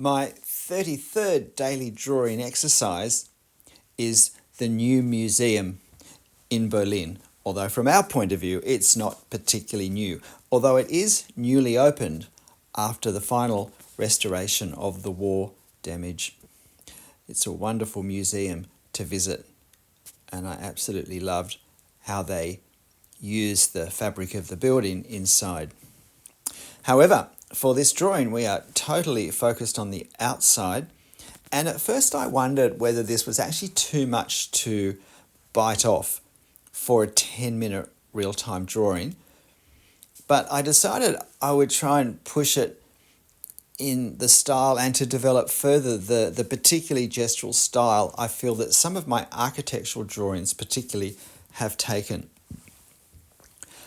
My 33rd daily drawing exercise is the new museum in Berlin, although from our point of view it's not particularly new, although it is newly opened after the final restoration of the war damage. It's a wonderful museum to visit, and I absolutely loved how they used the fabric of the building inside. However, for this drawing we are totally focused on the outside, and at first I wondered whether this was actually too much to bite off for a 10-minute real-time drawing, but I decided I would try and push it in the style and to develop further the particularly gestural style I feel that some of my architectural drawings particularly have taken.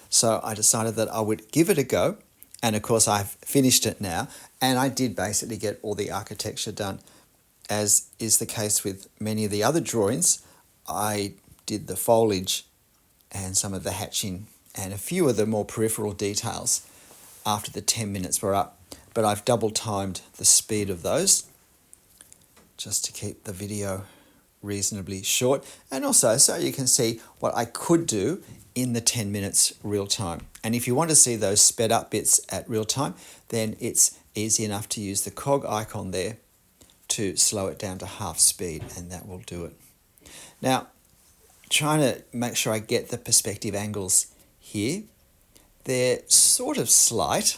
So I decided that I would give it a go, and of course I've finished it now, and I did basically get all the architecture done. As is the case with many of the other drawings, I did the foliage and some of the hatching and a few of the more peripheral details after the 10 minutes were up, but I've double timed the speed of those just to keep the video reasonably short, and also so you can see what I could do in the 10 minutes real time. And if you want to see those sped up bits at real time, then it's easy enough to use the cog icon there to slow it down to half speed, and that will do it. Now, trying to make sure I get the perspective angles here. They're sort of slight,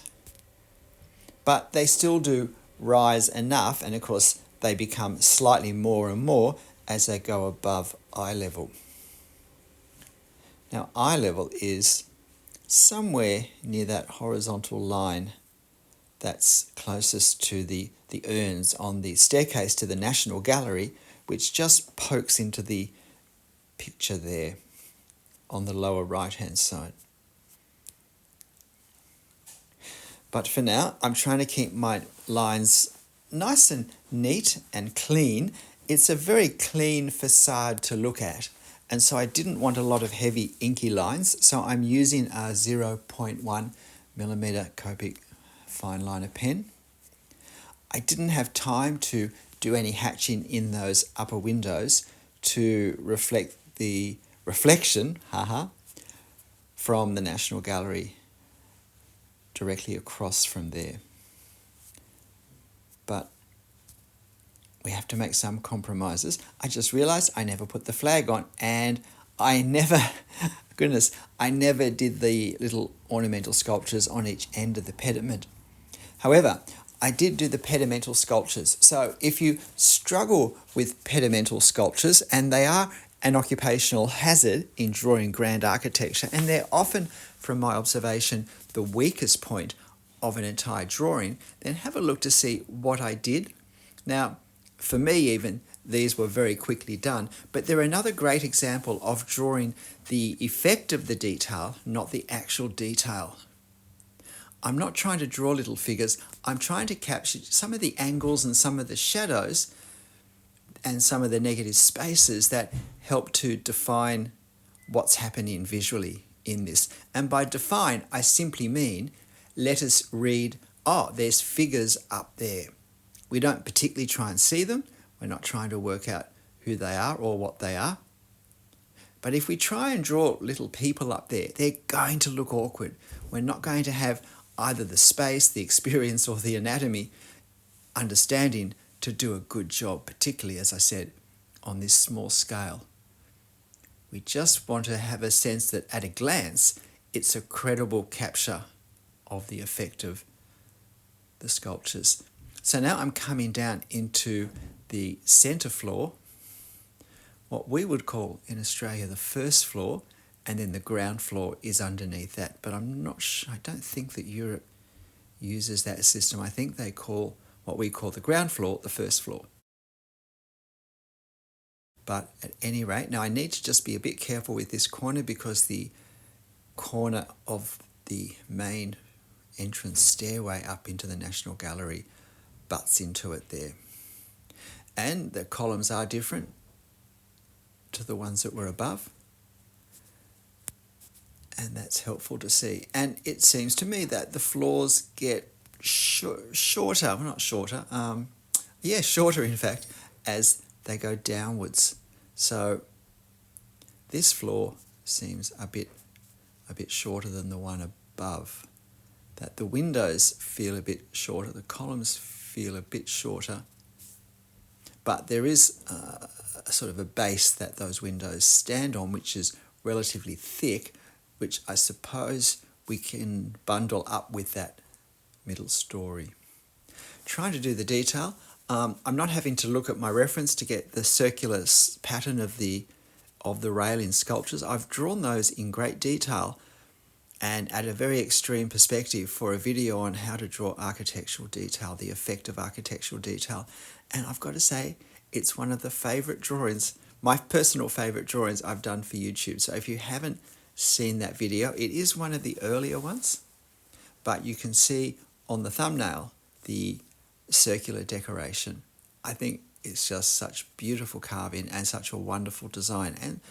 but they still do rise enough, and of course they become slightly more and more as they go above eye level. Now, eye level is somewhere near that horizontal line that's closest to the urns on the staircase to the National Gallery, which just pokes into the picture there on the lower right-hand side. But for now, I'm trying to keep my lines nice and neat and clean. It's a very clean facade to look at, and so I didn't want a lot of heavy inky lines, so I'm using a 0.1 millimeter Copic fine liner pen. I didn't have time to do any hatching in those upper windows to reflect the reflection from the National Gallery directly across from there. But we have to make some compromises. I just realized I never put the flag on, and I never did the little ornamental sculptures on each end of the pediment. However, I did do the pedimental sculptures. So if you struggle with pedimental sculptures, and they are an occupational hazard in drawing grand architecture, and they're often, from my observation, the weakest point of an entire drawing, then have a look to see what I did. Now, for me even, these were very quickly done, but they're another great example of drawing the effect of the detail, not the actual detail. I'm not trying to draw little figures, I'm trying to capture some of the angles and some of the shadows and some of the negative spaces that help to define what's happening visually in this. And by define, I simply mean, let us read, oh, there's figures up there. We don't particularly try and see them. We're not trying to work out who they are or what they are. But if we try and draw little people up there, they're going to look awkward. We're not going to have either the space, the experience, or the anatomy understanding to do a good job, particularly, as I said, on this small scale. We just want to have a sense that at a glance, it's a credible capture of the effect of the sculptures. So now I'm coming down into the centre floor, what we would call in Australia the first floor, and then the ground floor is underneath that. But I'm not sure, I don't think that Europe uses that system. I think they call what we call the ground floor the first floor. But at any rate, now I need to just be a bit careful with this corner, because the corner of the main entrance stairway up into the National Gallery butts into it there. And the columns are different to the ones that were above. And that's helpful to see. And it seems to me that the floors get shorter, well, not shorter, yeah, shorter in fact, as they go downwards. So this floor seems a bit shorter than the one above. That the windows feel a bit shorter, the columns feel a bit shorter, but there is a sort of a base that those windows stand on, which is relatively thick, which I suppose we can bundle up with that middle story. Trying to do the detail. I'm not having to look at my reference to get the circular pattern of the rail in sculptures. I've drawn those in great detail and at a very extreme perspective for a video on how to draw architectural detail, the effect of architectural detail. And I've got to say, it's one of the favourite drawings, my personal favourite drawings I've done for YouTube. So if you haven't seen that video, it is one of the earlier ones, but you can see on the thumbnail the circular decoration. I think it's just such beautiful carving and such a wonderful design and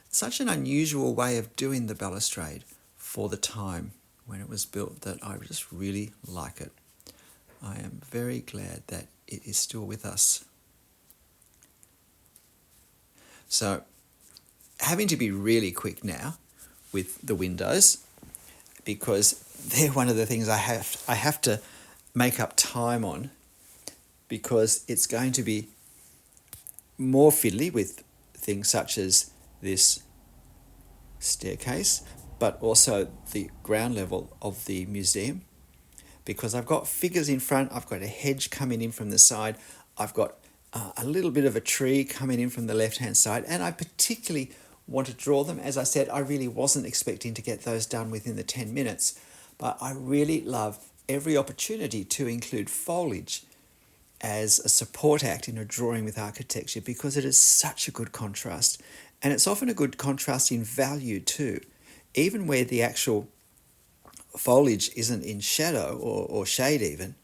such an unusual way of doing the balustrade for the time when it was built that I just really like it. I am very glad that it is still with us. So, having to be really quick now with the windows, because they're one of the things I have to make up time on, because it's going to be more fiddly with things such as this staircase, but also the ground level of the museum, because I've got figures in front, I've got a hedge coming in from the side, I've got a little bit of a tree coming in from the left-hand side, and I particularly want to draw them. As I said, I really wasn't expecting to get those done within the 10 minutes, but I really love every opportunity to include foliage as a support act in a drawing with architecture, because it is such a good contrast, and it's often a good contrast in value too. Even where the actual foliage isn't in shadow or shade even,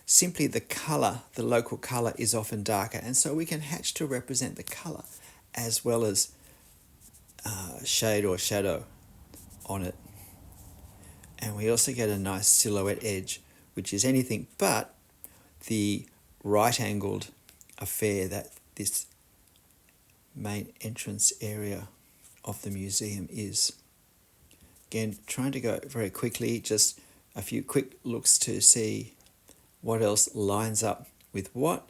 simply the colour, the local colour is often darker, and so we can hatch to represent the colour as well as shade or shadow on it. And we also get a nice silhouette edge, which is anything but the right-angled affair that this main entrance area of the museum is. Again, trying to go very quickly, just a few quick looks to see what else lines up with what.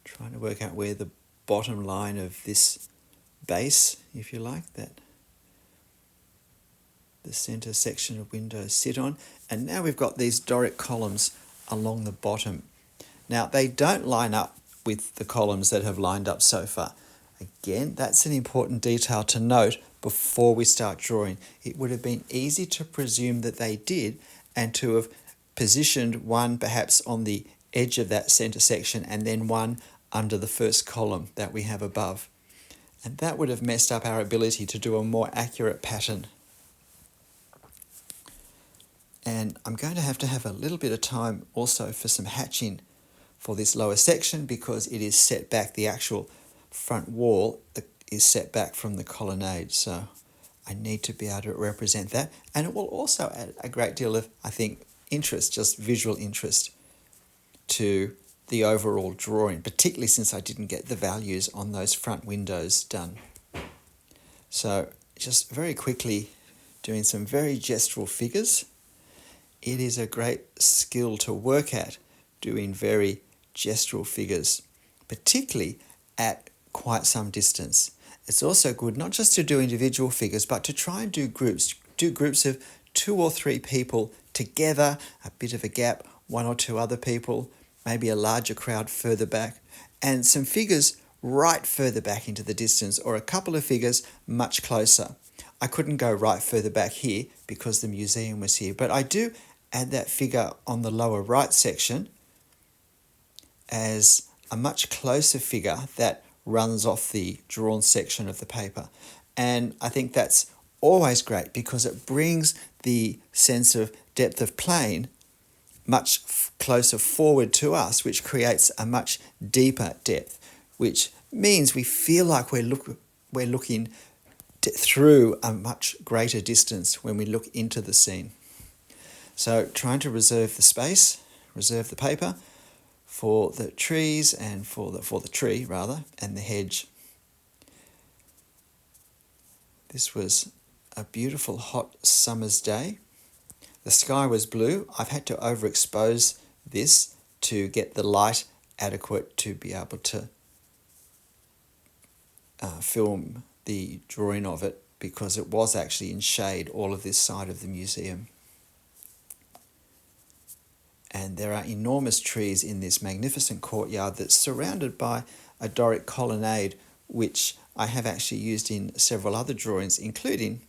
Trying to work out where the bottom line of this base, if you like, that the centre section of windows sit on. And now we've got these Doric columns along the bottom. Now, they don't line up with the columns that have lined up so far. Again, that's an important detail to note before we start drawing. It would have been easy to presume that they did, and to have positioned one perhaps on the edge of that centre section and then one under the first column that we have above. And that would have messed up our ability to do a more accurate pattern. And I'm going to have a little bit of time also for some hatching for this lower section, because it is set back, the actual front wall is set back from the colonnade, so I need to be able to represent that. And it will also add a great deal of, I think, interest, just visual interest to the overall drawing, particularly since I didn't get the values on those front windows done. So just very quickly doing some very gestural figures. It is a great skill to work at, doing very gestural figures, particularly at quite some distance. It's also good not just to do individual figures, but to try and do groups of 2 or 3 people together, a bit of a gap, 1 or 2 other people, maybe a larger crowd further back, and some figures right further back into the distance, or a couple of figures much closer. I couldn't go right further back here because the museum was here, but I do add that figure on the lower right section as a much closer figure that runs off the drawn section of the paper. And I think that's always great because it brings the sense of depth of plane much closer forward to us, which creates a much deeper depth, which means we feel like we're looking through a much greater distance when we look into the scene. So trying to reserve the space, reserve the paper for the trees and for the tree rather, and the hedge. This was a beautiful hot summer's day. The sky was blue. I've had to overexpose this to get the light adequate to be able to film the drawing of it, because it was actually in shade, all of this side of the museum. And there are enormous trees in this magnificent courtyard that's surrounded by a Doric colonnade, which I have actually used in several other drawings, including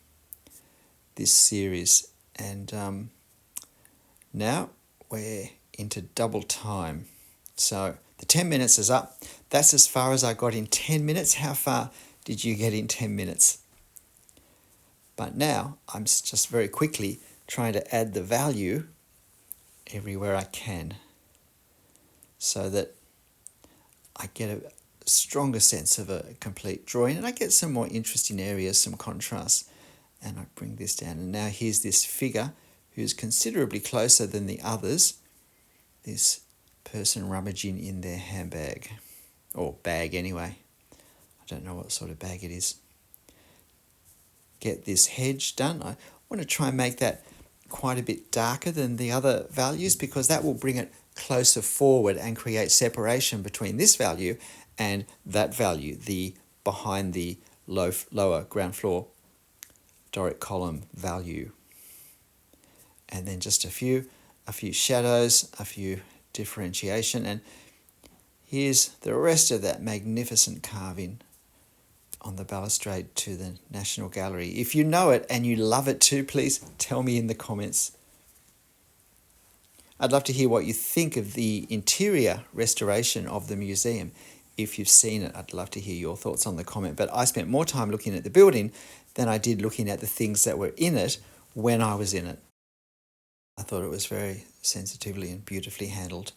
this series. And now we're into double time. So the 10 minutes is up. That's as far as I got in 10 minutes. How far did you get in 10 minutes? But now I'm just very quickly trying to add the value everywhere I can, so that I get a stronger sense of a complete drawing, and I get some more interesting areas, some contrast. And I bring this down, and now here's this figure who's considerably closer than the others, this person rummaging in their handbag, or bag anyway. I don't know what sort of bag it is. Get this hedge done. I want to try and make that quite a bit darker than the other values, because that will bring it closer forward and create separation between this value and that value, the behind the lower ground floor Doric column value. And then just a few shadows, a few differentiation, and here's the rest of that magnificent carving on the balustrade to the National Gallery. If you know it and you love it too, please tell me in the comments. I'd love to hear what you think of the interior restoration of the museum. If you've seen it, I'd love to hear your thoughts on the comment. But I spent more time looking at the building than I did looking at the things that were in it when I was in it. I thought it was very sensitively and beautifully handled.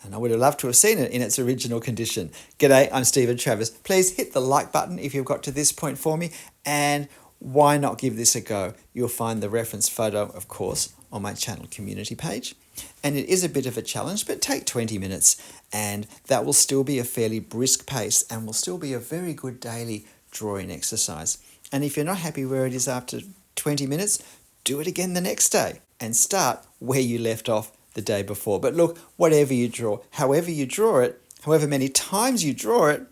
And I would have loved to have seen it in its original condition. G'day, I'm Stephen Travers. Please hit the like button if you've got to this point for me. And why not give this a go? You'll find the reference photo, of course, on my channel community page. And it is a bit of a challenge, but take 20 minutes. And that will still be a fairly brisk pace and will still be a very good daily drawing exercise. And if you're not happy where it is after 20 minutes, do it again the next day and start where you left off the day before. But look, whatever you draw, however you draw it, however many times you draw it,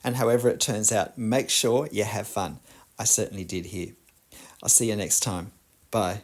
and however it turns out, make sure you have fun. I certainly did here. I'll see you next time. Bye.